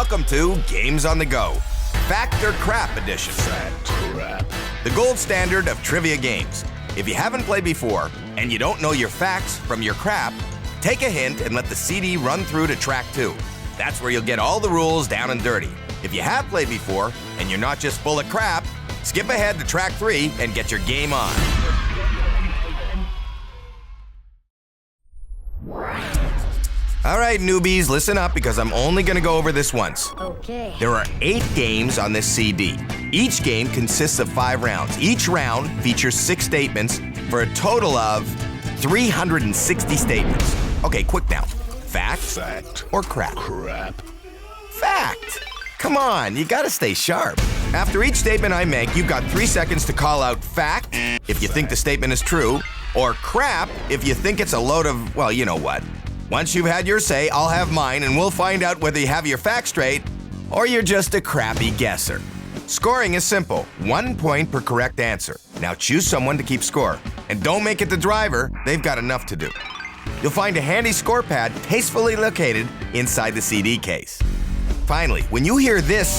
Welcome to Games on the Go, Fact or Crap Edition. Fact, crap. The gold standard of trivia games. If you haven't played before and you don't know your facts from your crap, take a hint and let the CD run through to track 2. That's where you'll get all the rules down and dirty. If you have played before and you're not just full of crap, skip ahead to track 3 and get your game on. All right, newbies, listen up because I'm only going to go over this once. Okay. There are 8 games on this CD. Each game consists of 5 rounds. Each round features 6 statements for a total of 360 statements. Okay, quick now. Fact or crap? Crap. Fact. Come on, you gotta stay sharp. After each statement I make, you've got 3 seconds to call out fact if you think the statement is true, or crap if you think it's a load of, well, you know what. Once you've had your say, I'll have mine, and we'll find out whether you have your facts straight or you're just a crappy guesser. Scoring is simple, 1 point per correct answer. Now choose someone to keep score. And don't make it the driver, they've got enough to do. You'll find a handy score pad tastefully located inside the CD case. Finally, when you hear this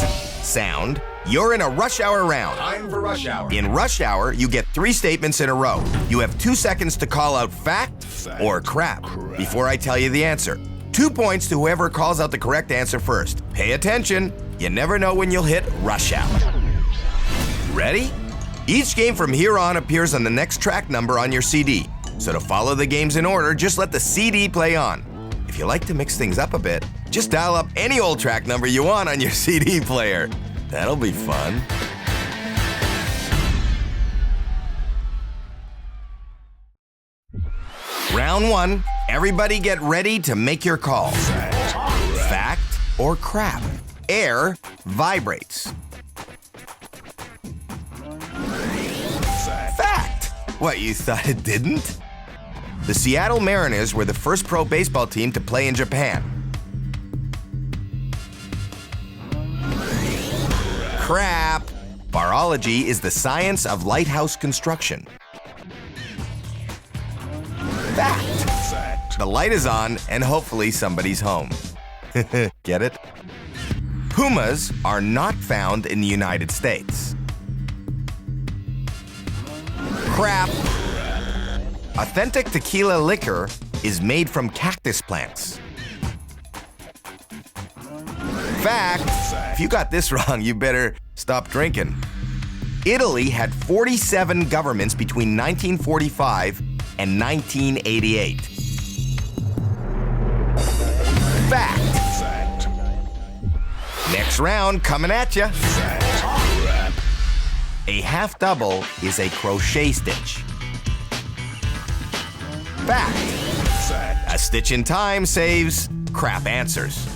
sound, you're in a rush hour round. Time for rush hour. In rush hour, you get 3 statements in a row. You have 2 seconds to call out fact or crap before I tell you the answer. 2 points to whoever calls out the correct answer first. Pay attention. You never know when you'll hit rush hour. Ready? Each game from here on appears on the next track number on your CD. So to follow the games in order, just let the CD play on. If you like to mix things up a bit, just dial up any old track number you want on your CD player. That'll be fun. Round 1, everybody get ready to make your call. Fact or crap? Air vibrates. Fact. What, you thought it didn't? The Seattle Mariners were the first pro baseball team to play in Japan. Crap. Barology is the science of lighthouse construction. Fact. The light is on and hopefully somebody's home. Get it? Pumas are not found in the United States. Crap. Authentic tequila liquor is made from cactus plants. Fact. If you got this wrong, you better stop drinking. Italy had 47 governments between 1945 and 1988. Fact. Next round coming at you. A half double is a crochet stitch. Fact. A stitch in time saves crap answers.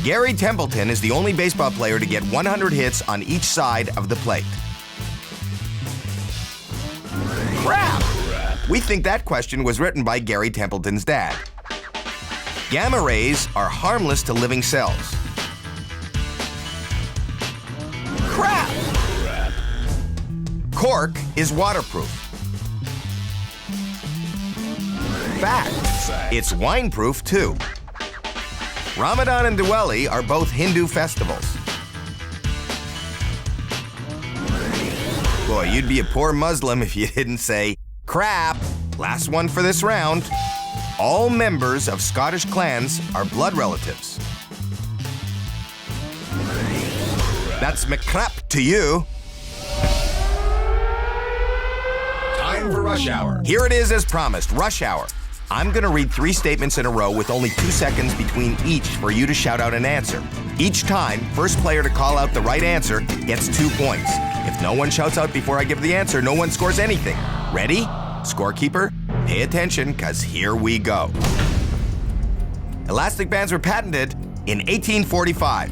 Gary Templeton is the only baseball player to get 100 hits on each side of the plate. Crap! We think that question was written by Gary Templeton's dad. Gamma rays are harmless to living cells. Crap! Cork is waterproof. Fact. It's wine-proof too. Ramadan and Diwali are both Hindu festivals. Boy, you'd be a poor Muslim if you didn't say, crap. Last one for this round. All members of Scottish clans are blood relatives. That's McCrap to you. Time for rush hour. Here it is as promised, rush hour. I'm gonna read 3 statements in a row with only 2 seconds between each for you to shout out an answer. Each time, first player to call out the right answer gets 2 points. If no one shouts out before I give the answer, no one scores anything. Ready? Scorekeeper, pay attention, cause here we go. Elastic bands were patented in 1845.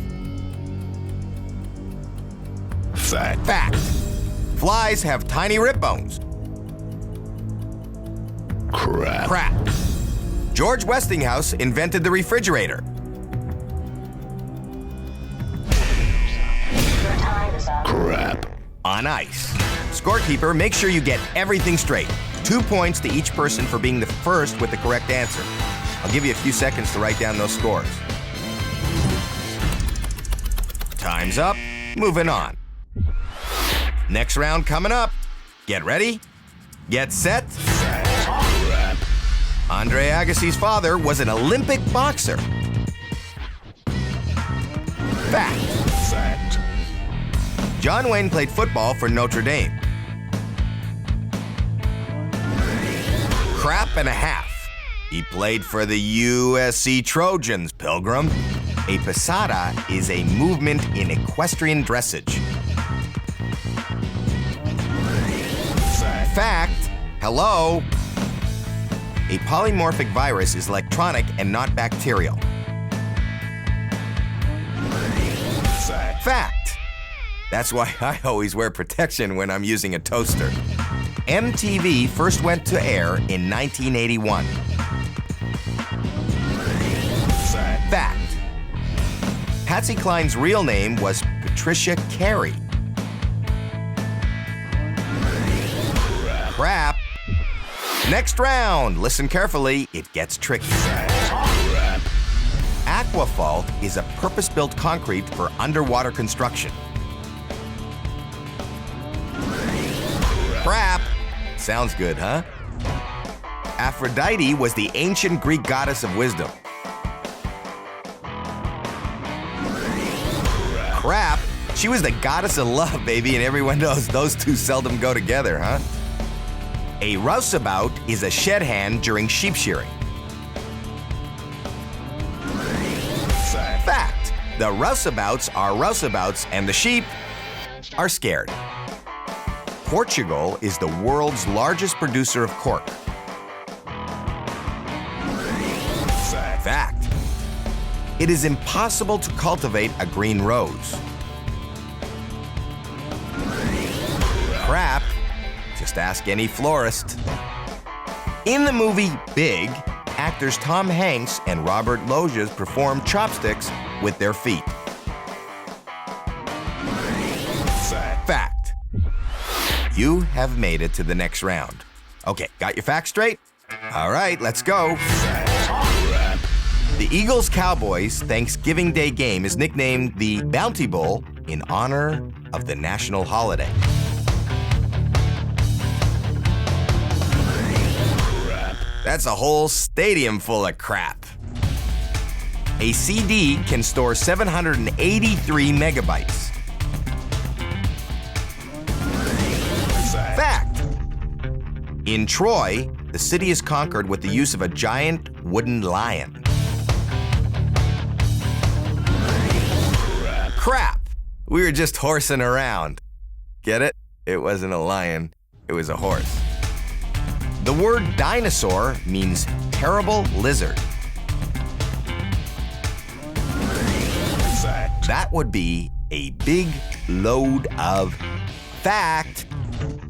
Fact. Flies have tiny rib bones. Crap. George Westinghouse invented the refrigerator. Crap. On ice. Scorekeeper, make sure you get everything straight. 2 points to each person for being the first with the correct answer. I'll give you a few seconds to write down those scores. Time's up. Moving on. Next round coming up. Get ready. Get set. Crap. Andre Agassi's father was an Olympic boxer. Fact. Fact. John Wayne played football for Notre Dame. Crap and a half. He played for the USC Trojans, Pilgrim. A passata is a movement in equestrian dressage. Fact. Hello. A polymorphic virus is electronic and not bacterial. Fact. Fact. That's why I always wear protection when I'm using a toaster. MTV first went to air in 1981. Fact. Fact. Patsy Cline's real name was Patricia Carey. Crap. Next round. Listen carefully. It gets tricky. Crap. Aquafalt is a purpose-built concrete for underwater construction. Crap. Sounds good, huh? Aphrodite was the ancient Greek goddess of wisdom. Crap. She was the goddess of love, baby, and everyone knows those two seldom go together, huh? A rouseabout is a shed hand during sheep shearing. Fact. Fact. The rouseabouts are rouseabouts and the sheep are scared. Portugal is the world's largest producer of cork. Fact. Fact. It is impossible to cultivate a green rose. Crap. Just ask any florist. In the movie Big, actors Tom Hanks and Robert Loggia performed chopsticks with their feet. Fact. Fact. You have made it to the next round. Okay, got your facts straight? All right, let's go. Crap. The Eagles-Cowboys Thanksgiving Day game is nicknamed the Bounty Bowl in honor of the national holiday. That's a whole stadium full of crap. A CD can store 783 megabytes. Fact. In Troy, the city is conquered with the use of a giant wooden lion. Crap. We were just horsing around. Get it? It wasn't a lion, it was a horse. The word dinosaur means terrible lizard. Fact. That would be a big load of fact.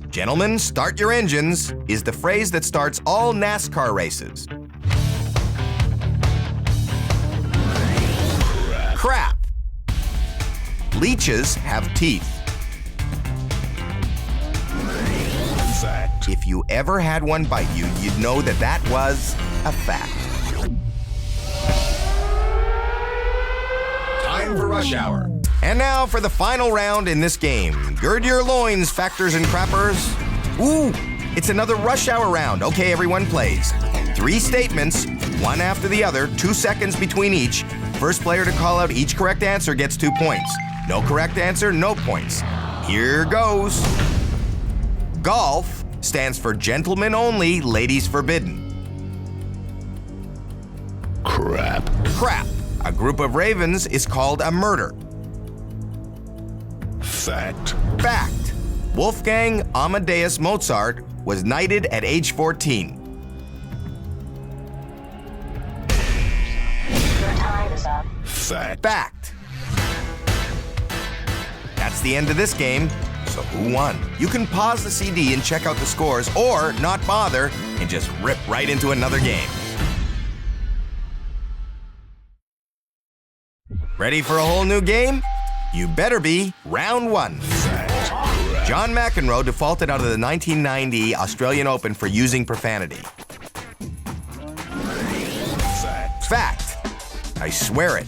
Gentlemen, start your engines is the phrase that starts all NASCAR races. Crap. Leeches have teeth. Fact. If you ever had one bite you, you'd know that that was a fact. Time for rush hour. And now for the final round in this game. Gird your loins, factors and crappers. Ooh, it's another rush hour round. Okay, everyone plays. 3 statements, one after the other, 2 seconds between each. First player to call out each correct answer gets 2 points. No correct answer, no points. Here goes. Golf stands for gentlemen only, ladies forbidden. Crap. Crap. A group of ravens is called a murder. Fact. Fact. Wolfgang Amadeus Mozart was knighted at age 14. Your time is up. Fact. Fact. That's the end of this game. So who won? You can pause the CD and check out the scores, or not bother and just rip right into another game. Ready for a whole new game? You better be. Round 1. John McEnroe defaulted out of the 1990 Australian Open for using profanity. Fact. Fact. I swear it.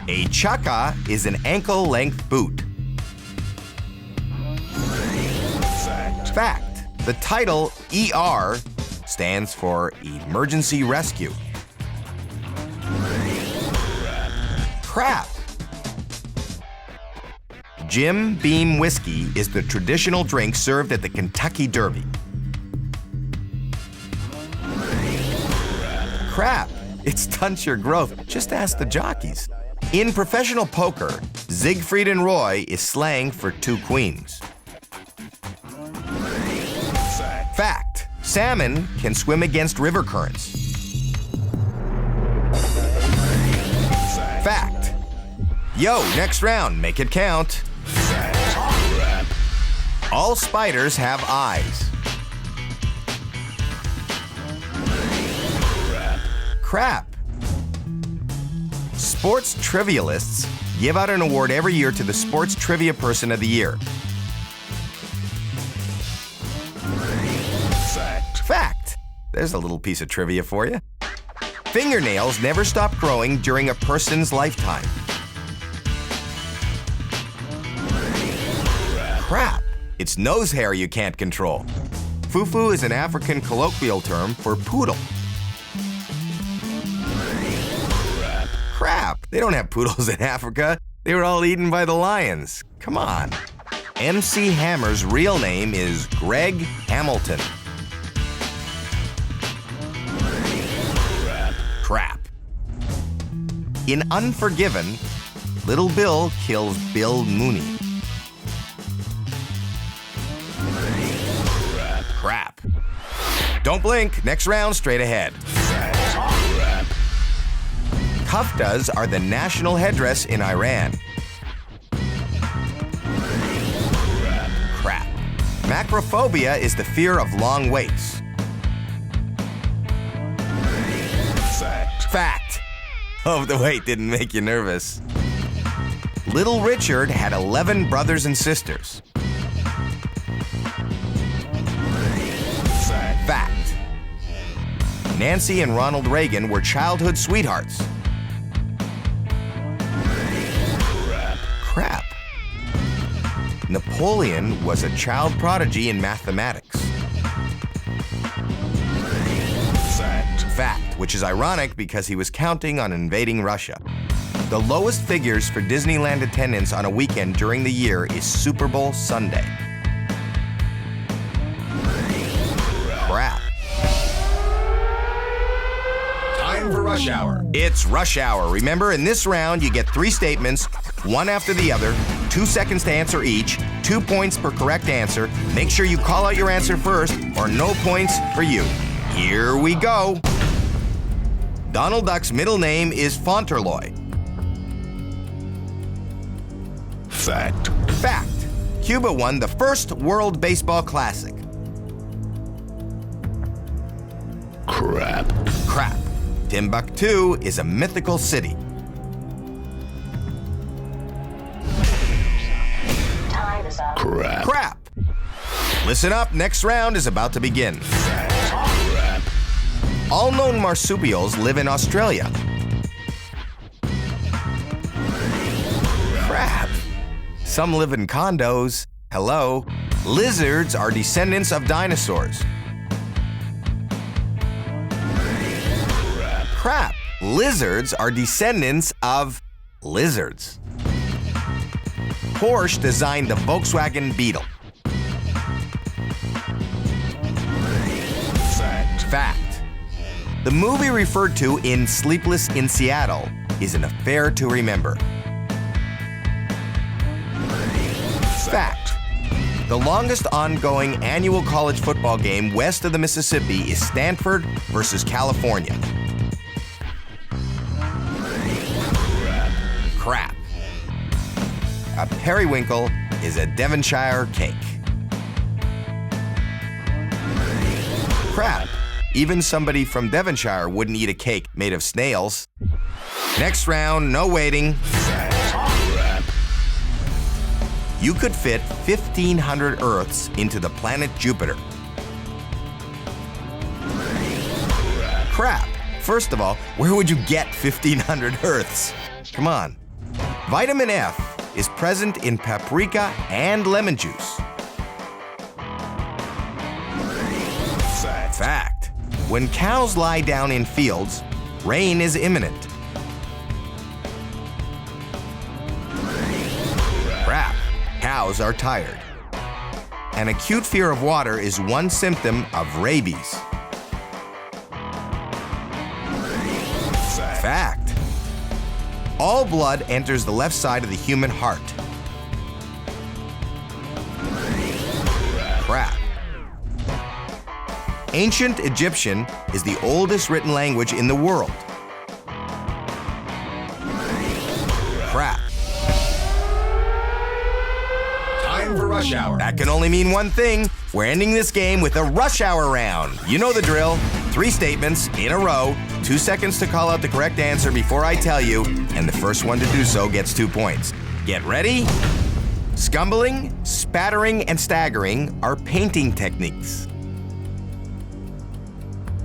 A chukka is an ankle-length boot. Fact. Fact. The title ER stands for Emergency Rescue. Crap. Jim Beam whiskey is the traditional drink served at the Kentucky Derby. Crap. It stunts your growth. Just ask the jockeys. In professional poker, Siegfried and Roy is slang for two queens. Fact. Fact. Salmon can swim against river currents. Fact. Yo, next round, make it count. Crap. All spiders have eyes. Crap. Sports trivialists give out an award every year to the Sports Trivia Person of the Year. Fact. Fact. There's a little piece of trivia for you. Fingernails never stop growing during a person's lifetime. Crap. It's nose hair you can't control. Fufu is an African colloquial term for poodle. Crap. They don't have poodles in Africa. They were all eaten by the lions. Come on. MC Hammer's real name is Greg Hamilton. Crap. In Unforgiven, Little Bill kills Bill Mooney. Crap. Don't blink. Next round, straight ahead. Crap. Kuftas are the national headdress in Iran. Crap. Macrophobia is the fear of long waits. Fact. Fact. Oh, the wait didn't make you nervous. Little Richard had 11 brothers and sisters. Fact. Fact. Nancy and Ronald Reagan were childhood sweethearts. Crap. Napoleon was a child prodigy in mathematics. Fact. Fact, which is ironic because he was counting on invading Russia. The lowest figures for Disneyland attendance on a weekend during the year is Super Bowl Sunday. Crap. Time for rush hour. It's rush hour. Remember, in this round, you get 3 statements, one after the other, 2 seconds to answer each, 2 points per correct answer. Make sure you call out your answer first, or no points for you. Here we go. Donald Duck's middle name is Fauntleroy. Fact. Fact. Cuba won the first World Baseball Classic. Crap. Crap. Timbuktu is a mythical city. Time is up. Crap. Crap. Listen up, next round is about to begin. Crap. All known marsupials live in Australia. Crap. Some live in condos. Hello. Lizards are descendants of dinosaurs. Crap. Lizards are descendants of lizards. Porsche designed the Volkswagen Beetle. Fact. Fact. The movie referred to in Sleepless in Seattle is an affair to remember. Fact. The longest ongoing annual college football game west of the Mississippi is Stanford versus California. Crap. A periwinkle is a Devonshire cake. Crap. Even somebody from Devonshire wouldn't eat a cake made of snails. Next round, no waiting. Crap. You could fit 1,500 Earths into the planet Jupiter. Crap. First of all, where would you get 1,500 Earths? Come on. Vitamin F is present in paprika and lemon juice. Fact. When cows lie down in fields, rain is imminent. Crap. Cows are tired. An acute fear of water is one symptom of rabies. Fact. All blood enters the left side of the human heart. Crap. Ancient Egyptian is the oldest written language in the world. Crap. Time for rush hour. That can only mean one thing. We're ending this game with a rush hour round. You know the drill. 3 statements in a row, 2 seconds to call out the correct answer before I tell you, and the first one to do so gets 2 points. Get ready? Scumbling, spattering, and staggering are painting techniques.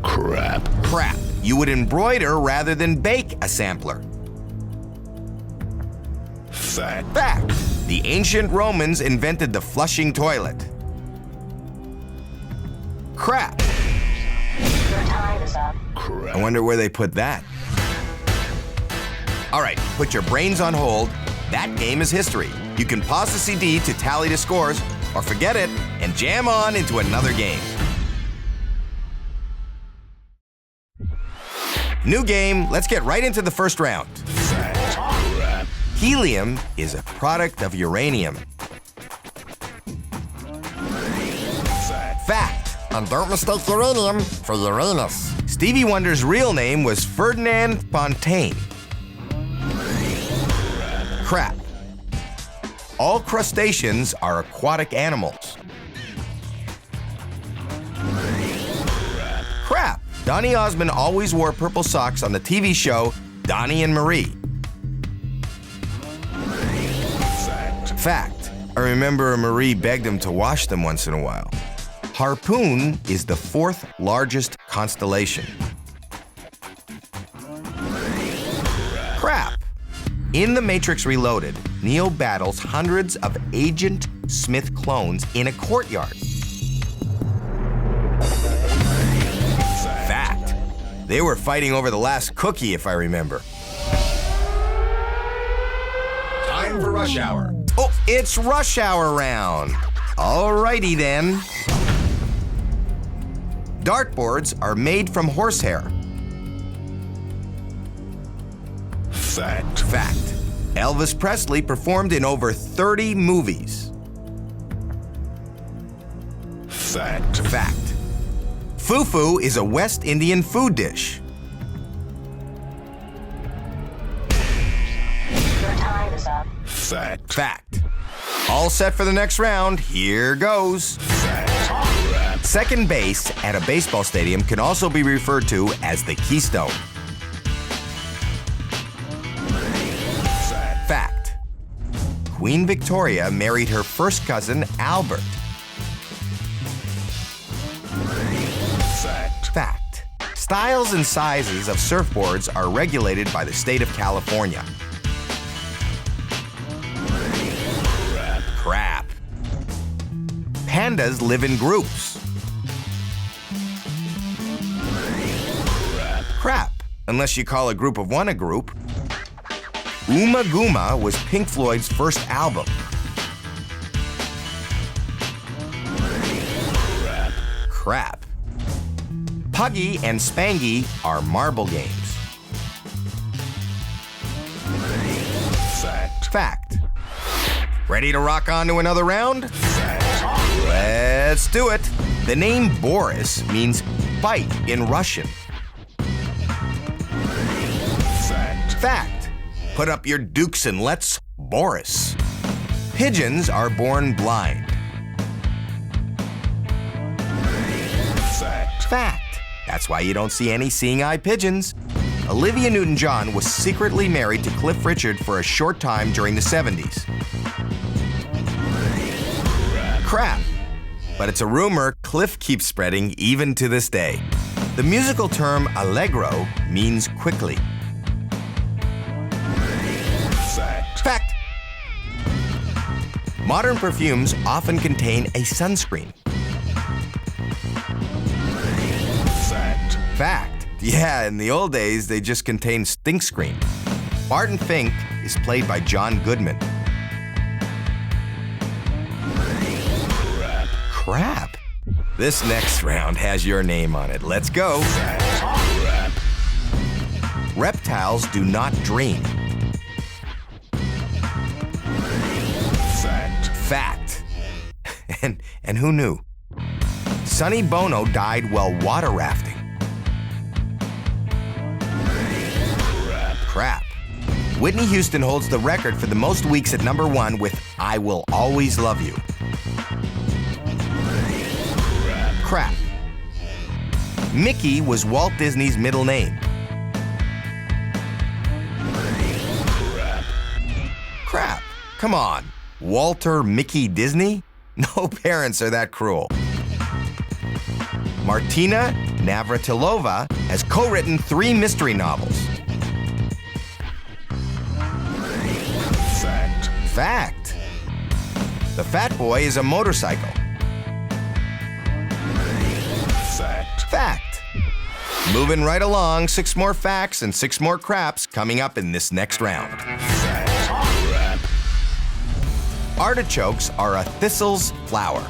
Crap. Crap. You would embroider rather than bake a sampler. Fact. Fact. The ancient Romans invented the flushing toilet. Crap. Your time is up. Crap. I wonder where they put that. All right, put your brains on hold. That game is history. You can pause the CD to tally the scores, or forget it and jam on into another game. New game, let's get right into the first round. Fact. Crap. Helium is a product of uranium. Fact. Fact. And don't mistake uranium for Uranus. Stevie Wonder's real name was Ferdinand Fontaine. Crap. All crustaceans are aquatic animals. Crap. Donny Osmond always wore purple socks on the TV show Donnie and Marie. Fact. Fact. I remember Marie begged him to wash them once in a while. Harpoon is the 4th largest constellation. Crap. In The Matrix Reloaded, Neo battles hundreds of Agent Smith clones in a courtyard. Fact. They were fighting over the last cookie, if I remember. Time for rush hour. Oh, it's rush hour round. Alrighty then. Dartboards are made from horsehair. Fact. Fact. Elvis Presley performed in over 30 movies. Fact. Fact. Fufu is a West Indian food dish. Your time is up. Fact. Fact. All set for the next round. Here goes. Fact. Crap. Second base at a baseball stadium can also be referred to as the Keystone. Fact. Fact. Queen Victoria married her first cousin, Albert. Fact. Fact. Styles and sizes of surfboards are regulated by the state of California. Crap. Pandas live in groups. Crap. Unless you call a group of one a group. Uma Guma was Pink Floyd's first album. Crap. Puggy and Spangy are marble games. Fact. Fact. Ready to rock on to another round? Fact. Let's do it. The name Boris means fight in Russian. Fact. Fact. Put up your dukes and let's Boris. Pigeons are born blind. Fact. Fact. That's why you don't see any seeing-eye pigeons. Olivia Newton-John was secretly married to Cliff Richard for a short time during the 70s. Crap. But it's a rumor Cliff keeps spreading even to this day. The musical term allegro means quickly. Fact. Fact. Modern perfumes often contain a sunscreen. Fact. Fact. Yeah, in the old days, they just contained stink screen. Barton Fink is played by John Goodman. Crap. Crap. This next round has your name on it. Let's go. Crap. Reptiles do not dream. Fact. Fact. And who knew? Sonny Bono died while water rafting. Crap. Whitney Houston holds the record for the most weeks at #1 with I Will Always Love You. Crap. Mickey was Walt Disney's middle name. Crap. Come on. Walter Mickey Disney? No parents are that cruel. Martina Navratilova has co-written 3 mystery novels. Fact. Fact. The Fat Boy is a motorcycle. Fact. Fact. Moving right along, 6 more facts and 6 more craps coming up in this next round. Fact. Crap. Artichokes are a thistle's flower.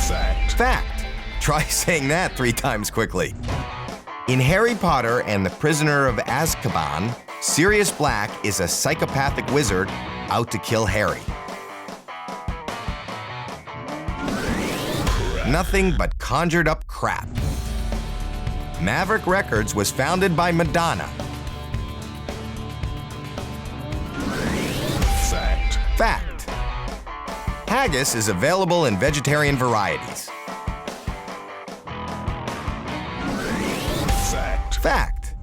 Fact. Fact. Try saying that 3 times quickly. In Harry Potter and the Prisoner of Azkaban, Sirius Black is a psychopathic wizard out to kill Harry. Nothing but conjured up crap. Maverick Records was founded by Madonna. Fact. Fact. Haggis is available in vegetarian varieties. Fact. Fact.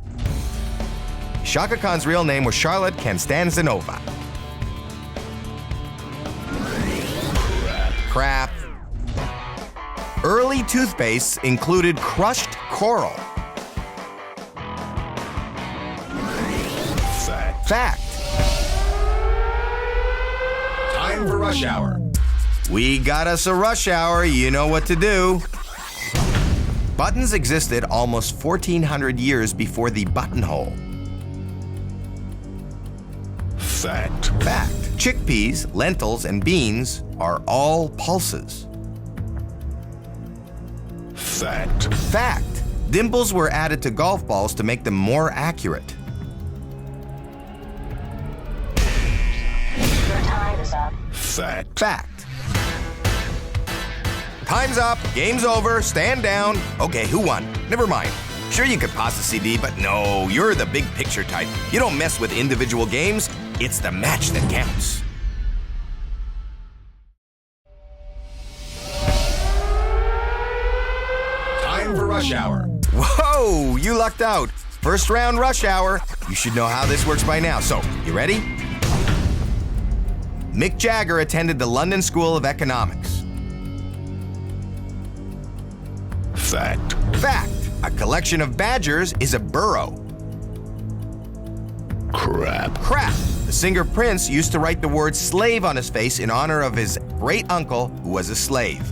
Shaka Khan's real name was Charlotte Constantinova. Crap. Early toothpastes included crushed coral. Fact. Fact. Time for rush hour. We got us a rush hour, you know what to do. Buttons existed almost 1,400 years before the buttonhole. Fact. Fact. Chickpeas, lentils, and beans are all pulses. Fact. Fact. Dimples were added to golf balls to make them more accurate. Your time is up. Fact. Fact. Time's up, game's over, stand down. Okay, who won? Never mind. Sure, you could pause the CD, but no, you're the big picture type. You don't mess with individual games, it's the match that counts. Time for rush hour. Whoa, you lucked out. First round rush hour. You should know how this works by now. So, you ready? Mick Jagger attended the London School of Economics. Fact. Fact. A collection of badgers is a burrow. Crap. Crap. The singer Prince used to write the word slave on his face in honor of his great uncle who was a slave.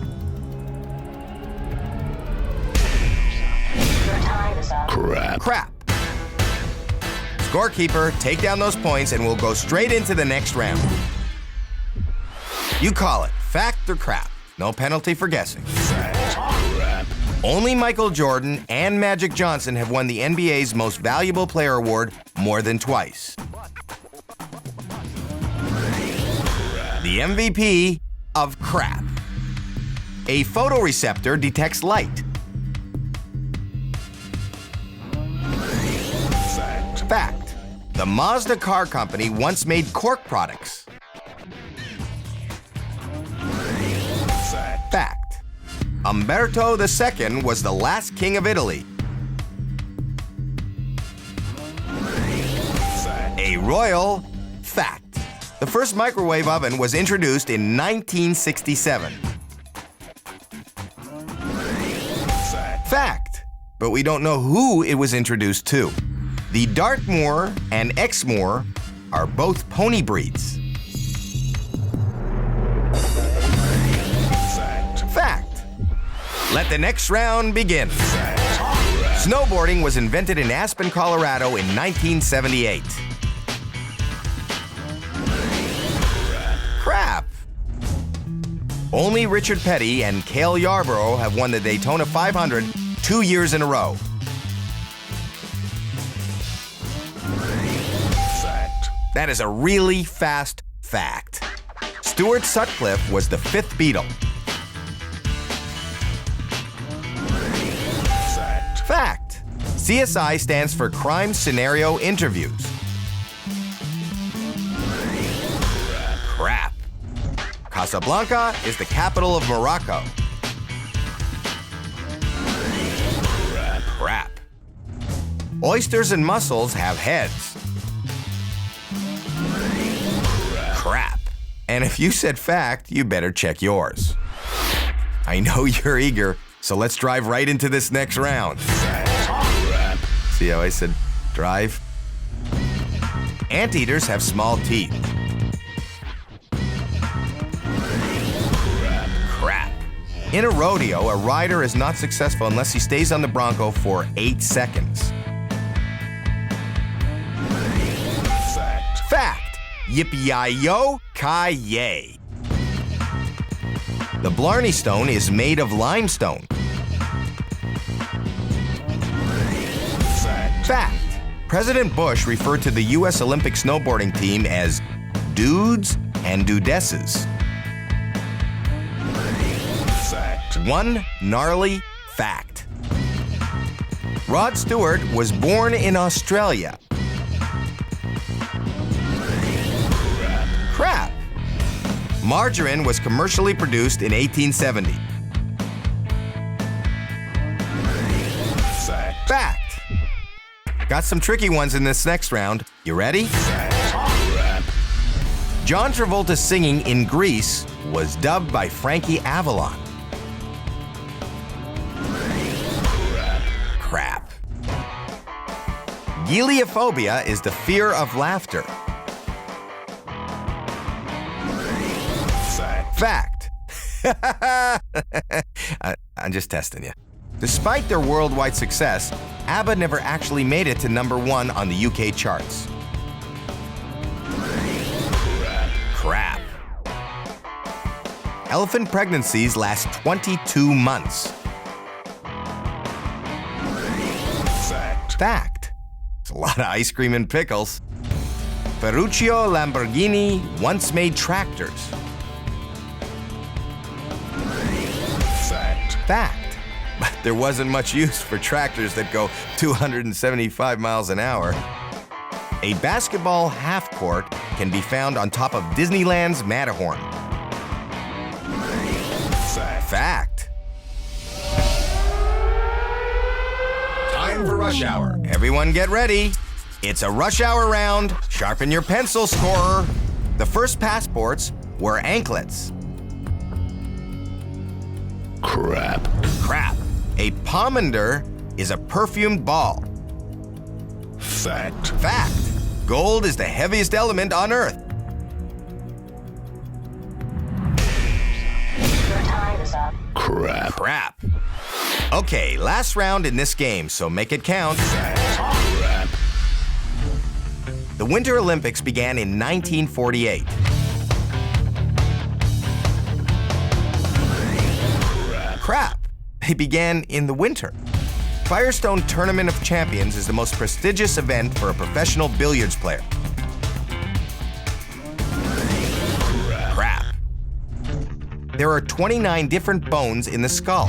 Your time is up. Crap. Crap. Scorekeeper, take down those points and we'll go straight into the next round. You call it fact or crap. No penalty for guessing. Fact. Crap. Only Michael Jordan and Magic Johnson have won the NBA's Most Valuable Player award more than twice. The MVP of crap. A photoreceptor detects light. Fact. Fact. The Mazda car company once made cork products. Fact. Fact. Umberto II was the last king of Italy. Fact. A royal fact. The first microwave oven was introduced in 1967. Fact. Fact. But we don't know who it was introduced to. The Dartmoor and Exmoor are both pony breeds? Fact. Fact. Let the next round begin. Snowboarding was invented in Aspen, Colorado in 1978. Crap. Only Richard Petty and Cale Yarborough have won the Daytona 500 2 years in a row. Fact. That is a really fast fact. Stuart Sutcliffe was the 5th Beatle. Fact. Fact. CSI stands for Crime Scenario Interviews. Crap. Casablanca is the capital of Morocco. Crap. Oysters and mussels have heads. Crap. And if you said fact, you better check yours. I know you're eager, so let's drive right into this next round. See how I said drive? Anteaters have small teeth. Crap. In a rodeo, a rider is not successful unless he stays on the bronco for 8 seconds. Fact. Fact. Yippee-yi-yo-ki-yay. The Blarney Stone is made of limestone. Fact. Fact. President Bush referred to the U.S. Olympic snowboarding team as dudes and dudesses. Fact. One gnarly fact. Rod Stewart was born in Australia. Crap. Margarine was commercially produced in 1870. Fact. Fact. Got some tricky ones in this next round. You ready? John Travolta's singing in Grease was dubbed by Frankie Avalon. Crap. Geliophobia is the fear of laughter. Fact. Fact. I'm just testing you. Despite their worldwide success, ABBA never actually made it to #1 on the UK charts. Crap. Elephant pregnancies last 22 months. Fact. Fact. It's a lot of ice cream and pickles. Ferruccio Lamborghini once made tractors. Fact. Fact. But there wasn't much use for tractors that go 275 miles an hour. A basketball half court can be found on top of Disneyland's Matterhorn. Fact. Fact. Time for rush hour. Everyone get ready. It's a rush hour round. Sharpen your pencil, scorer. The first passports were anklets. Crap. Crap. A pomander is a perfumed ball. Fact. Fact. Gold is the heaviest element on Earth. Your time is up. Crap. Crap. Okay, last round in this game, so make it count. Crap. The Winter Olympics began in 1948. Crap. They began in the winter. Firestone Tournament of Champions is the most prestigious event for a professional billiards player. Crap. There are 29 different bones in the skull.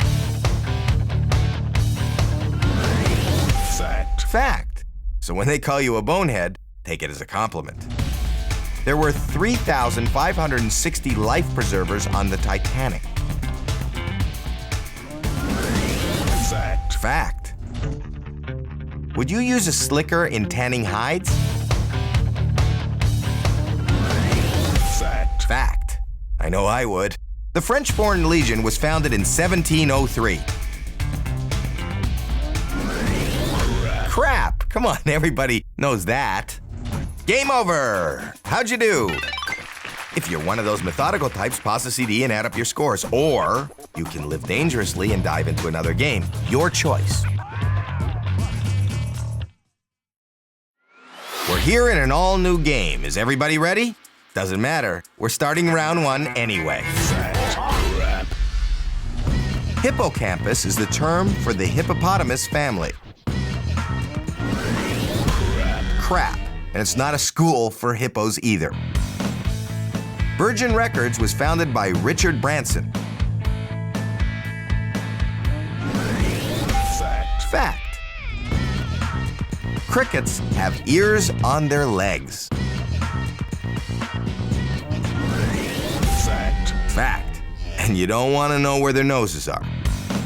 Fact. Fact. So when they call you a bonehead, take it as a compliment. There were 3,560 life preservers on the Titanic. Fact. Fact. Would you use a slicker in tanning hides? Fact. Fact. I know I would. The French Foreign Legion was founded in 1703. Crap. Come on, everybody knows that. Game over! How'd you do? If you're one of those methodical types, pause the CD and add up your scores. Or you can live dangerously and dive into another game. Your choice. We're here in an all-new game. Is everybody ready? Doesn't matter. We're starting round one anyway. Crap. Hippocampus is the term for the hippopotamus family. Crap. And it's not a school for hippos either. Virgin Records was founded by Richard Branson. Fact. Crickets have ears on their legs. Fact. And you don't want to know where their noses are.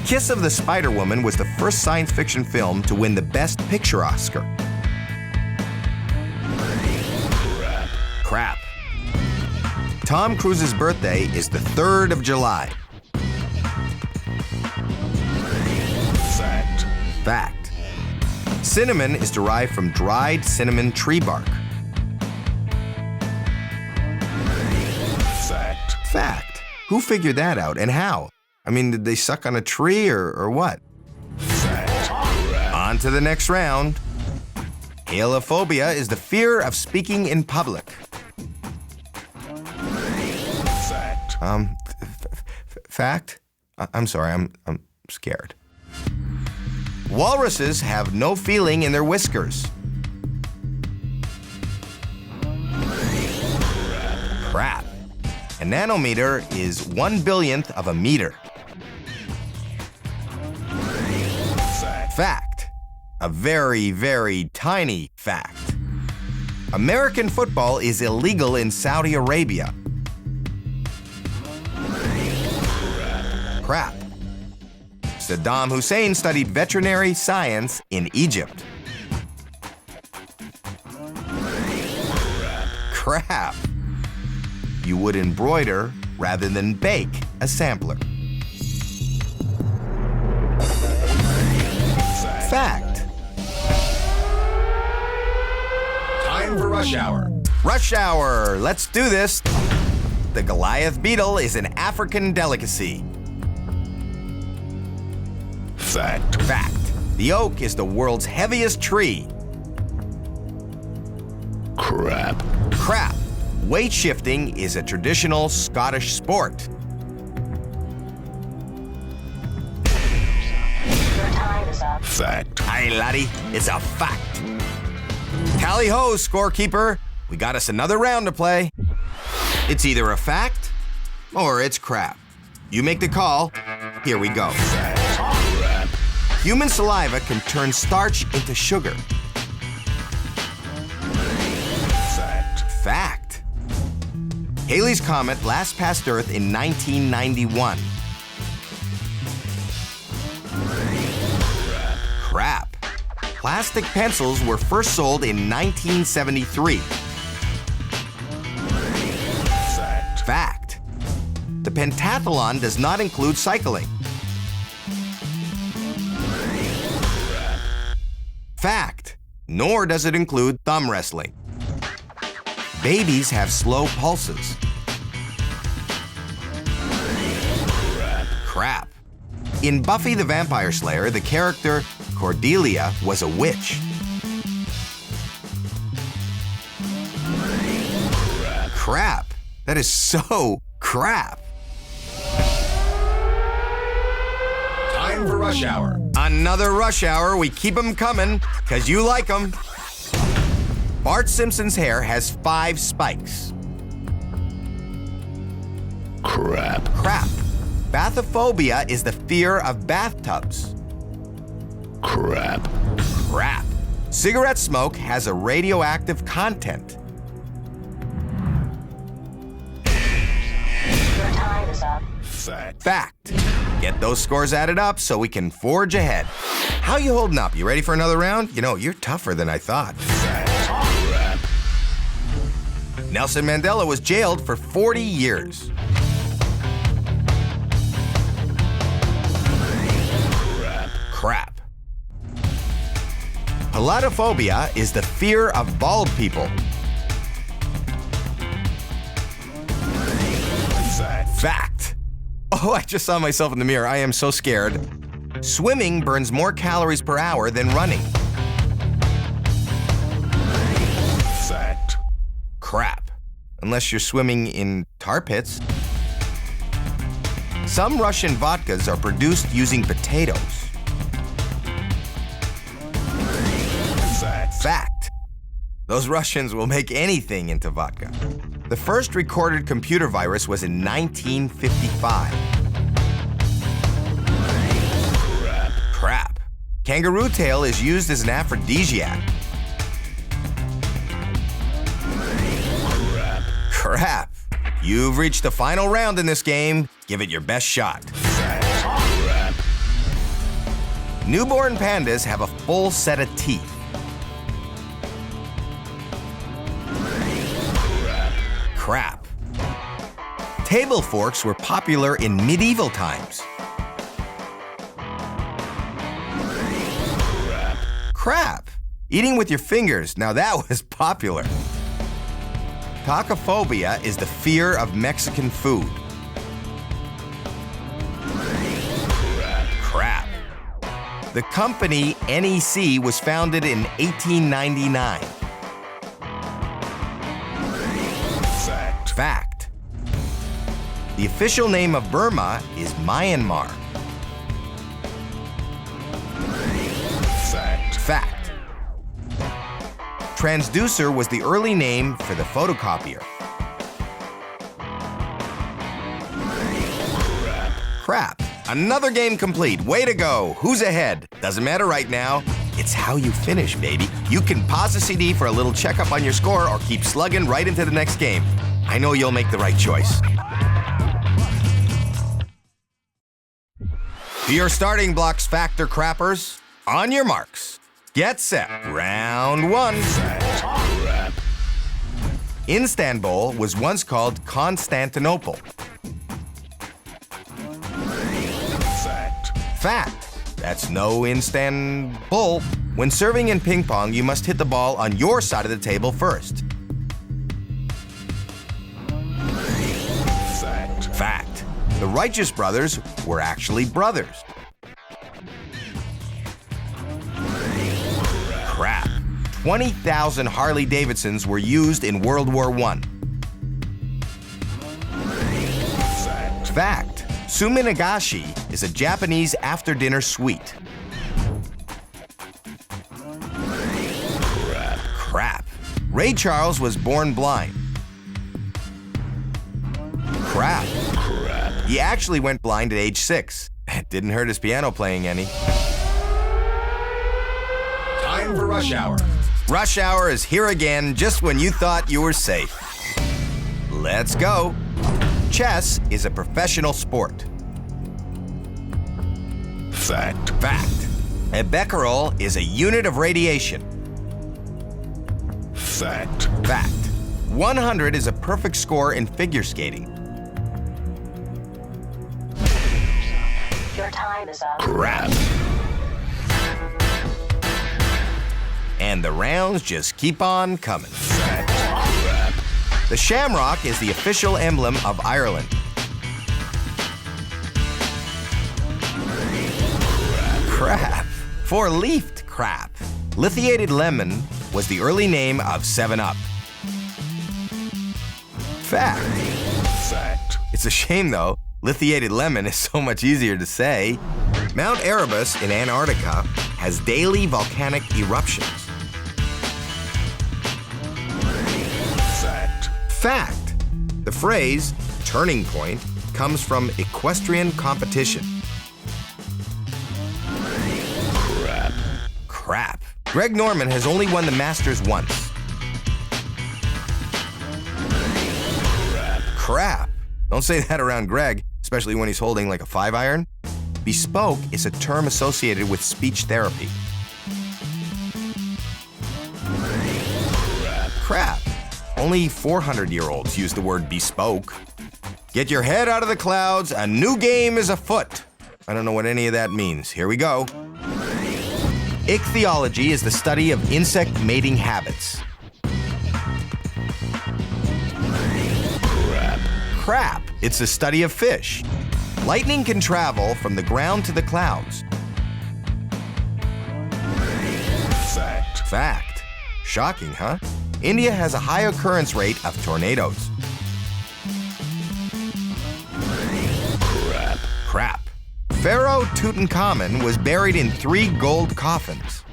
Kiss of the Spider Woman was the first science fiction film to win the Best Picture Oscar. Crap. Tom Cruise's birthday is the 3rd of July. Fact. Cinnamon is derived from dried cinnamon tree bark. Fact. Who figured that out and how? I mean, did they suck on a tree or what? On to the next round. Halophobia is the fear of speaking in public. Fact? I'm sorry, I'm scared. Walruses have no feeling in their whiskers. Crap. A nanometer is 1/1000th of a meter. Fact. A very, very tiny fact. American football is illegal in Saudi Arabia. Crap. Saddam Hussein studied veterinary science in Egypt. Crap. You would embroider rather than bake a sampler. Fact. Time for rush hour. Rush hour. Let's do this. The Goliath beetle is an African delicacy. Fact. Fact. The oak is the world's heaviest tree. Crap. Crap. Weight shifting is a traditional Scottish sport. Your time is up. Fact. Aye, laddie, it's a fact. Tally ho, scorekeeper. We got us another round to play. It's either a fact or it's crap. You make the call. Here we go. Crap. Human saliva can turn starch into sugar. Fact. Fact. Halley's Comet last passed Earth in 1991. Crap. Plastic pencils were first sold in 1973. Fact. Fact. The pentathlon does not include cycling. Fact. Nor does it include thumb wrestling. Babies have slow pulses. Crap. In Buffy the Vampire Slayer, the character Cordelia was a witch. Crap. That is so crap. Time for rush hour. Another rush hour. We keep them coming because you like them. Bart Simpson's hair has 5 spikes. Crap. Crap. Bathophobia is the fear of bathtubs. Crap. Crap. Cigarette smoke has a radioactive content. Your time is up. Fact. Fact. Get those scores added up so we can forge ahead. How you holding up? You ready for another round? You know, you're tougher than I thought. Crap. Nelson Mandela was jailed for 40 years. Crap. Palatophobia is the fear of bald people. Fact. Oh, I just saw myself in the mirror. I am so scared. Swimming burns more calories per hour than running. Fact. Crap. Unless you're swimming in tar pits. Some Russian vodkas are produced using potatoes. Fact. Fact. Those Russians will make anything into vodka. The first recorded computer virus was in 1955. Crap. Kangaroo tail is used as an aphrodisiac. Crap. You've reached the final round in this game. Give it your best shot. Newborn pandas have a full set of teeth. Crap. Table forks were popular in medieval times. Crap. Eating with your fingers. Now that was popular. Tacophobia is the fear of Mexican food. Crap. The company NEC was founded in 1899. Fact. The official name of Burma is Myanmar. Fact. Transducer was the early name for the photocopier. Crap. Another game complete. Way to go. Who's ahead? Doesn't matter right now. It's how you finish, baby. You can pause the CD for a little checkup on your score or keep slugging right into the next game. I know you'll make the right choice. Your starting blocks, Factor Crappers. On your marks. Get set. Round one. Istanbul was once called Constantinople. Fact. That's no Istanbul. When serving in ping pong, you must hit the ball on your side of the table first. Fact. The Righteous Brothers were actually brothers. Crap. 20,000 Harley Davidsons were used in World War I. Fact. Suminagashi is a Japanese after-dinner sweet. Crap. Ray Charles was born blind. Crap. He actually went blind at age 6. It didn't hurt his piano playing any. Time for Rush Hour. Rush Hour is here again just when you thought you were safe. Let's go. Chess is a professional sport. Fact. Fact. A becquerel is a unit of radiation. Fact. Fact. 100 is a perfect score in figure skating. Your time is up. Crap. And the rounds just keep on coming. Fact. Crap. The shamrock is the official emblem of Ireland. Crap. Four-leafed crap. Lithiated lemon was the early name of 7-Up. Fact. Fact. It's a shame, though. Lithiated lemon is so much easier to say. Mount Erebus in Antarctica has daily volcanic eruptions. Fact. Fact. The phrase turning point comes from equestrian competition. Crap. Crap. Greg Norman has only won the Masters once. Crap. Don't say that around Greg, especially when he's holding like a 5-iron. Bespoke is a term associated with speech therapy. Crap. Only 400-year-olds use the word bespoke. Get your head out of the clouds. A new game is afoot. I don't know what any of that means. Here we go. Ichthyology is the study of insect mating habits. Crap It's the study of fish. Lightning can travel from the ground to the clouds. Fact. Fact. Shocking, huh? India has a high occurrence rate of tornadoes. Crap. Crap. Pharaoh Tutankhamun was buried in 3 gold coffins.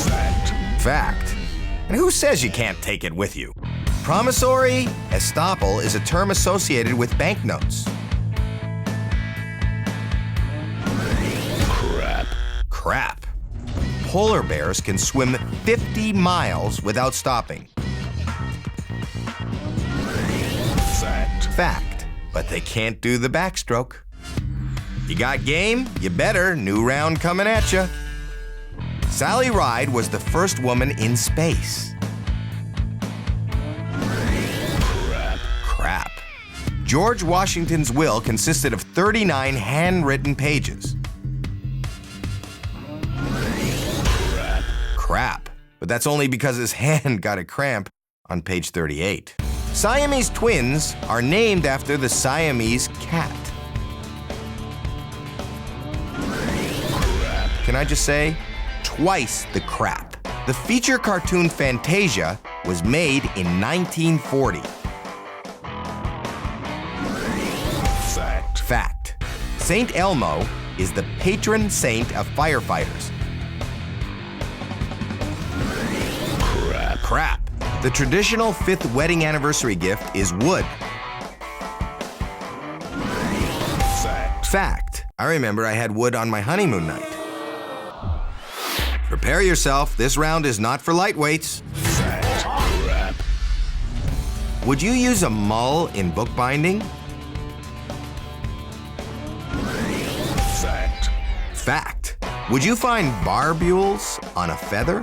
Fact. Fact. And who says you can't take it with you? Promissory estoppel is a term associated with banknotes. Crap. Crap. Polar bears can swim 50 miles without stopping. Fact. Fact. But they can't do the backstroke. You got game? You better. New round coming at ya. Sally Ride was the first woman in space. Crap. Crap. George Washington's will consisted of 39 handwritten pages. Crap. Crap. But that's only because his hand got a cramp on page 38. Siamese twins are named after the Siamese cat. Can I just say, twice the crap. The feature cartoon Fantasia was made in 1940. Fact. Fact. Saint Elmo is the patron saint of firefighters. Crap. Crap. The traditional 5th wedding anniversary gift is wood. Fact. Fact. I remember I had wood on my honeymoon night. Prepare yourself. This round is not for lightweights. Fact. Crap. Would you use a mull in bookbinding? Fact. Fact. Would you find barbules on a feather?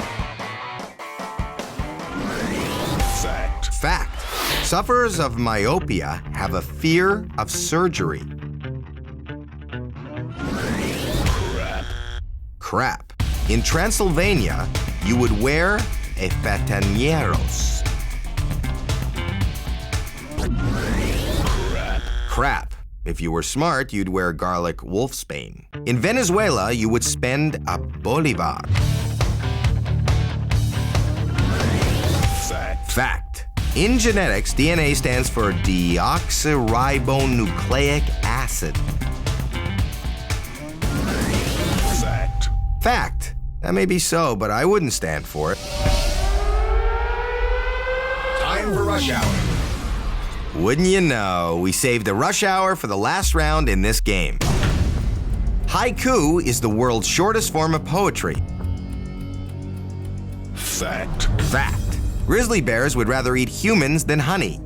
Fact. Fact. Sufferers of myopia have a fear of surgery. Crap. Crap. In Transylvania, you would wear a fataneros. Crap. Crap. If you were smart, you'd wear garlic wolfsbane. In Venezuela, you would spend a bolivar. Fact. Fact. In genetics, DNA stands for deoxyribonucleic acid. Fact. Fact. That may be so, but I wouldn't stand for it. Time for rush hour. Wouldn't you know, we saved the rush hour for the last round in this game. Haiku is the world's shortest form of poetry. Fact. Fact. Grizzly bears would rather eat humans than honey.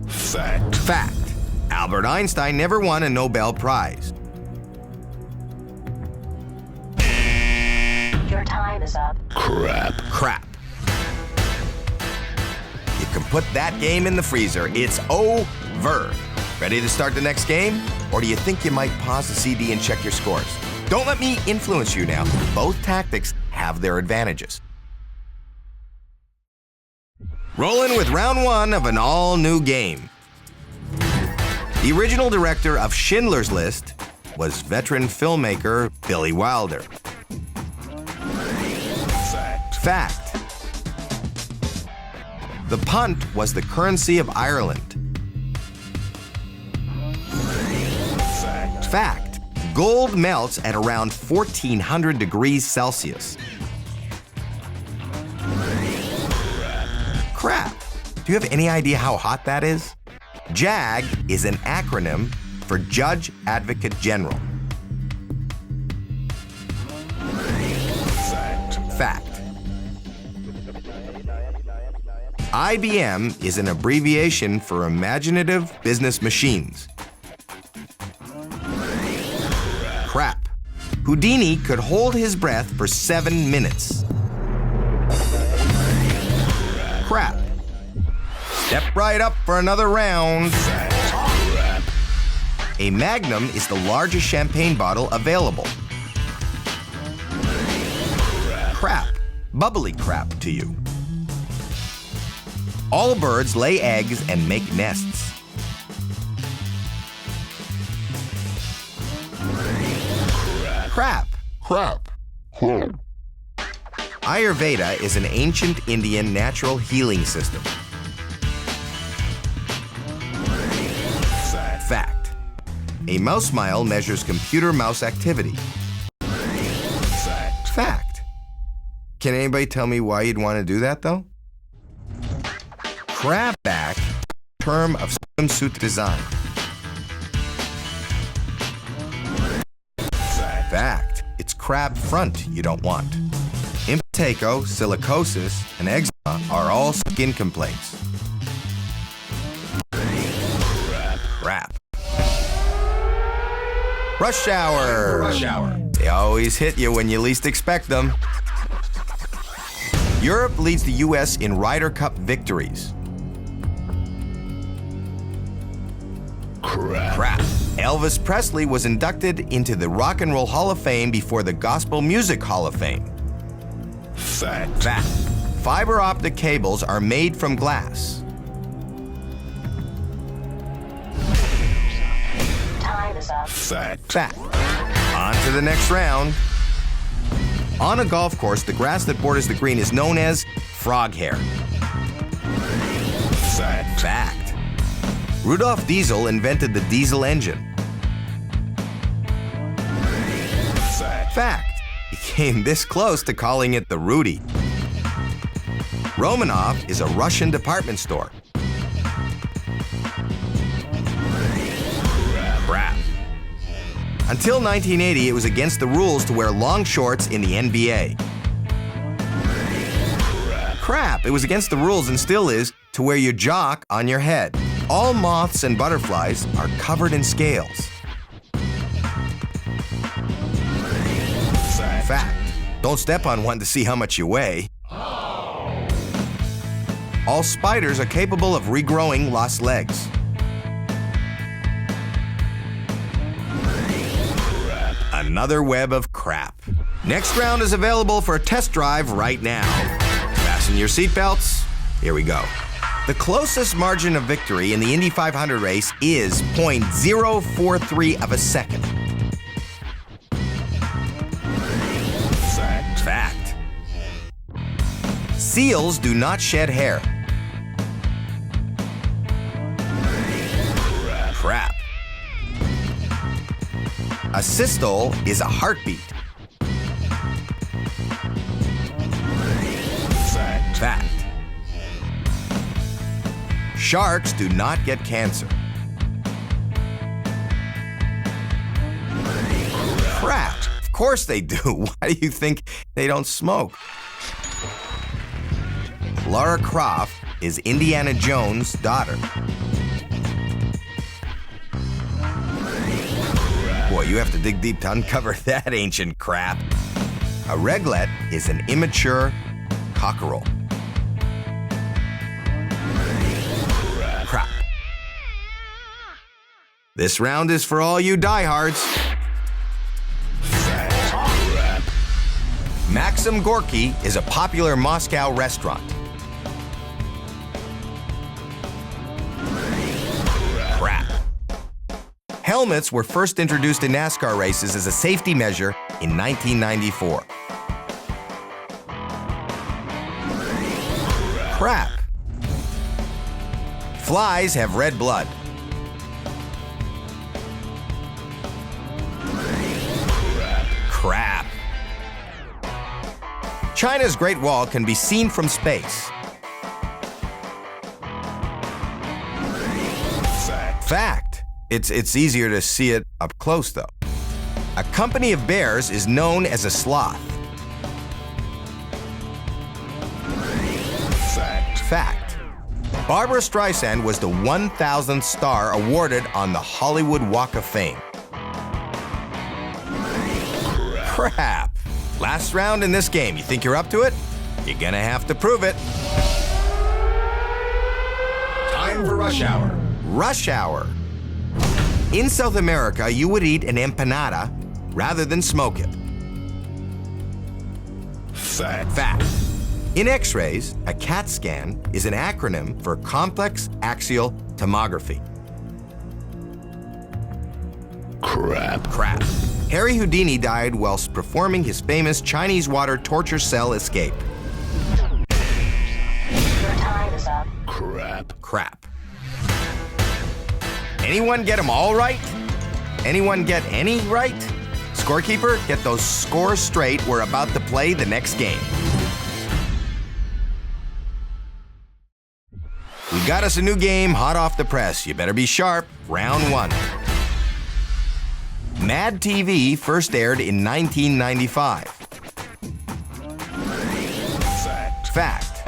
Fact. Fact. Albert Einstein never won a Nobel Prize. Your time is up. Crap. Crap. You can put that game in the freezer. It's over. Ready to start the next game? Or do you think you might pause the CD and check your scores? Don't let me influence you now. Both tactics have their advantages. Rolling with round 1 of an all-new game. The original director of Schindler's List was veteran filmmaker Billy Wilder. Fact. Fact. The punt was the currency of Ireland. Fact. Fact. Gold melts at around 1400 degrees Celsius. Crap. Do you have any idea how hot that is? JAG is an acronym for Judge Advocate General. Fact. Fact. IBM is an abbreviation for Imaginative Business Machines. Crap. Houdini could hold his breath for 7 minutes. Crap. Step right up for another round. Crap. A Magnum is the largest champagne bottle available. Crap. Bubbly crap to you. All birds lay eggs and make nests. Crap. Crap. Ayurveda is an ancient Indian natural healing system. Fact. A mouse mile measures computer mouse activity. Fact. Can anybody tell me why you'd want to do that, though? Crabback, term of swimsuit design. Fact. It's crab front you don't want. Impetigo, silicosis, and eczema are all skin complaints. Crap. Rush hour. Rush hour. They always hit you when you least expect them. Europe leads the U.S. in Ryder Cup victories. Crap. Elvis Presley was inducted into the Rock and Roll Hall of Fame before the Gospel Music Hall of Fame. Fact. Fact. Fiber optic cables are made from glass. Time is up. Fact. Fact. On to the next round. On a golf course, the grass that borders the green is known as frog hair. Fact. Fact. Rudolf Diesel invented the diesel engine. Fact. Fact. He came this close to calling it the Rudy. Romanov is a Russian department store. Crap. Until 1980, it was against the rules to wear long shorts in the NBA. Crap. It was against the rules and still is to wear your jock on your head. All moths and butterflies are covered in scales. Fact. Don't step on one to see how much you weigh. All spiders are capable of regrowing lost legs. Another web of crap. Next round is available for a test drive right now. Fasten your seatbelts. Here we go. The closest margin of victory in the Indy 500 race is .043 of a second. Fact. Seals do not shed hair. Crap. A systole is a heartbeat. Fact. Sharks do not get cancer. Crap. Of course they do. Why do you think they don't smoke? Lara Croft is Indiana Jones' daughter. Boy, you have to dig deep to uncover that ancient crap. A reglet is an immature cockerel. Crap. This round is for all you diehards. Maxim Gorky is a popular Moscow restaurant. Crap. Helmets were first introduced in NASCAR races as a safety measure in 1994. Crap. Flies have red blood. Crap. China's Great Wall can be seen from space. Fact. It's easier to see it up close, though. A company of bears is known as a sloth. Fact. Barbara Streisand was the 1,000th star awarded on the Hollywood Walk of Fame. Crap. Last round in this game. You think you're up to it? You're gonna have to prove it. Time for rush hour. Rush hour. In South America, you would eat an empanada rather than smoke it. Fact. Fact. In X-rays, a CAT scan is an acronym for complex axial tomography. Crap. Harry Houdini died whilst performing his famous Chinese water torture cell escape. Your time is up. Crap. Anyone get them all right? Anyone get any right? Scorekeeper, get those scores straight. We're about to play the next game. We got us a new game hot off the press. You better be sharp. Round 1. Mad TV first aired in 1995. Fact.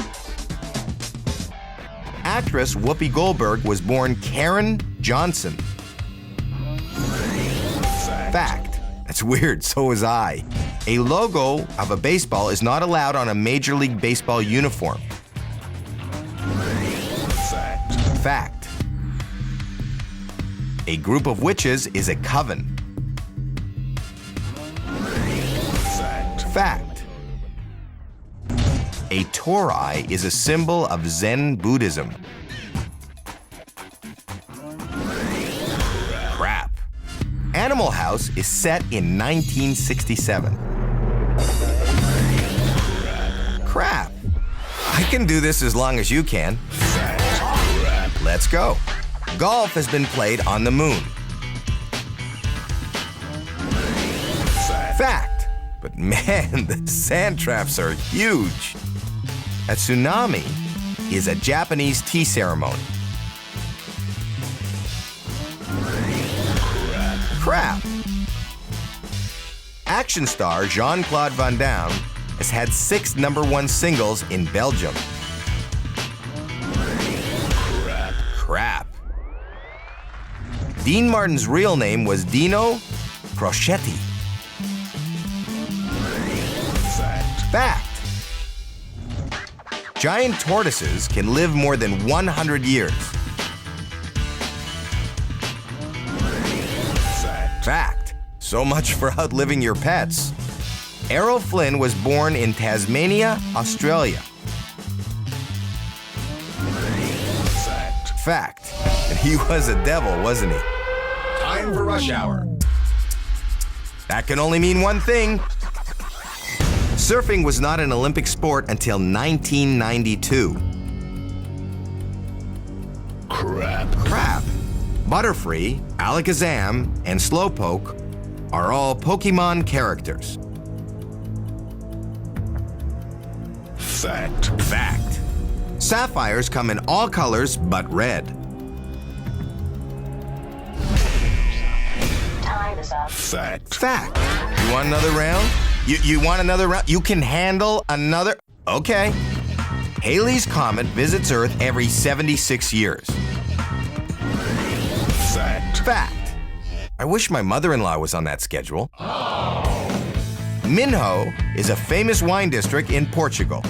Actress Whoopi Goldberg was born Karen Johnson. Fact. That's weird, so was I. A logo of a baseball is not allowed on a Major League Baseball uniform. Fact. A group of witches is a coven. Fact. A torii is a symbol of Zen Buddhism. Crap. Animal House is set in 1967. Crap. I can do this as long as you can. Let's go. Golf has been played on the moon. Fact. But man, the sand traps are huge. A tsunami is a Japanese tea ceremony. Crap. Action star Jean-Claude Van Damme has had 6 #1 singles in Belgium. Crap. Dean Martin's real name was Dino Crocetti. Fact. Giant tortoises can live more than 100 years. Fact. So much for outliving your pets. Errol Flynn was born in Tasmania, Australia. Fact. And he was a devil, wasn't he? Time for rush hour. That can only mean one thing. Surfing was not an Olympic sport until 1992. Crap. Butterfree, Alakazam, and Slowpoke are all Pokemon characters. Fact. Sapphires come in all colors but red. Time is up. Fact. You want another round? You want another round? You can handle another? Okay. Halley's Comet visits Earth every 76 years. Fact. I wish my mother-in-law was on that schedule. Minho is a famous wine district in Portugal.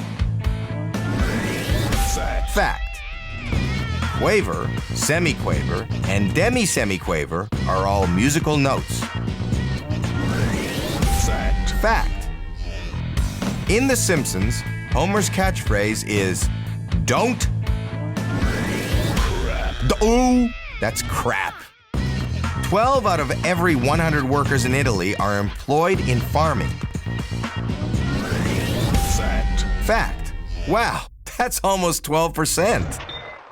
Fact. Quaver, semiquaver, and demi-semiquaver are all musical notes. Fact. In The Simpsons, Homer's catchphrase is, "Don't." Oh, that's crap. 12 out of every 100 workers in Italy are employed in farming. Fact. Wow, that's almost 12%.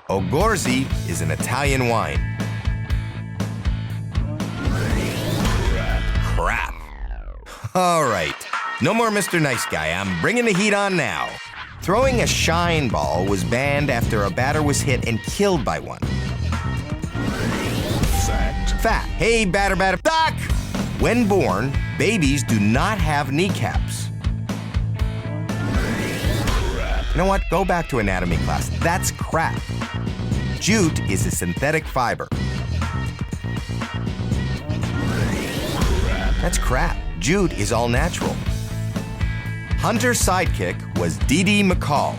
Ogorzi is an Italian wine. Crap. All right, no more Mr. Nice Guy. I'm bringing the heat on now. Throwing a shine ball was banned after a batter was hit and killed by one. Fact. Hey, batter, Doc! When born, babies do not have kneecaps. You know what? Go back to anatomy class. That's crap. Jute is a synthetic fiber. That's crap. Jute is all natural. Hunter's sidekick was Dee Dee McCall.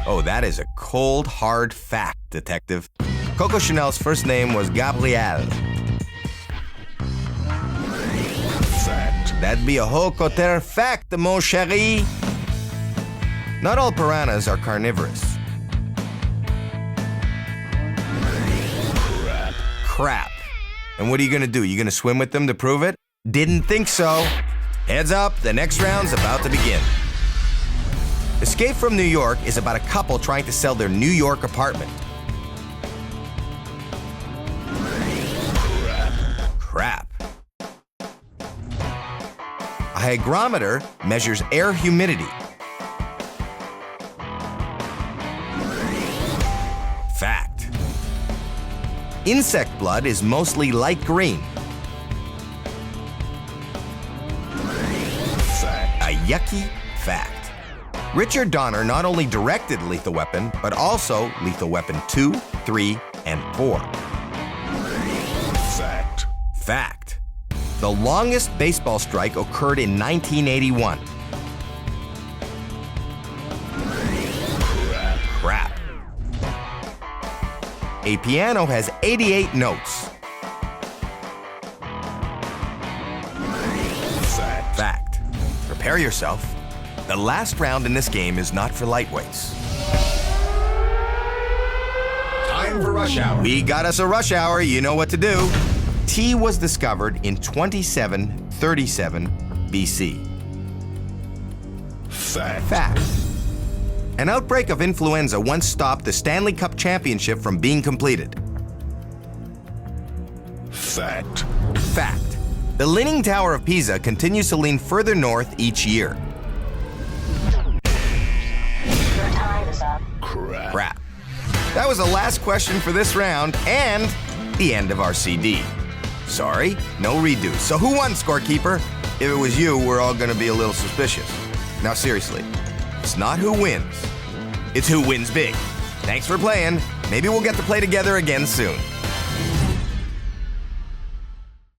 Oh, that is a cold, hard fact, detective. Coco Chanel's first name was Gabrielle. That'd be a haut côté fact, mon chéri. Not all piranhas are carnivorous. Crap. And what are you gonna do? You gonna swim with them to prove it? Didn't think so. Heads up, the next round's about to begin. Escape from New York is about a couple trying to sell their New York apartment. Crap. A hygrometer measures air humidity. Fact. Insect blood is mostly light green. A yucky fact. Richard Donner not only directed Lethal Weapon, but also Lethal Weapon 2, 3, and 4. Fact. Fact. The longest baseball strike occurred in 1981. Crap. A piano has 88 notes. Fact. Fact. Prepare yourself. The last round in this game is not for lightweights. Time for rush hour. We got us a rush hour, you know what to do. Tea was discovered in 2737 BC. Fact. Fact. An outbreak of influenza once stopped the Stanley Cup Championship from being completed. Fact. Fact. The Leaning Tower of Pisa continues to lean further north each year. Your time is up. Crap. Crap. That was the last question for this round and the end of our CD. Sorry, no redo. So who won, scorekeeper? If it was you, we're all gonna be a little suspicious. Now seriously, it's not who wins, it's who wins big. Thanks for playing. Maybe we'll get to play together again soon.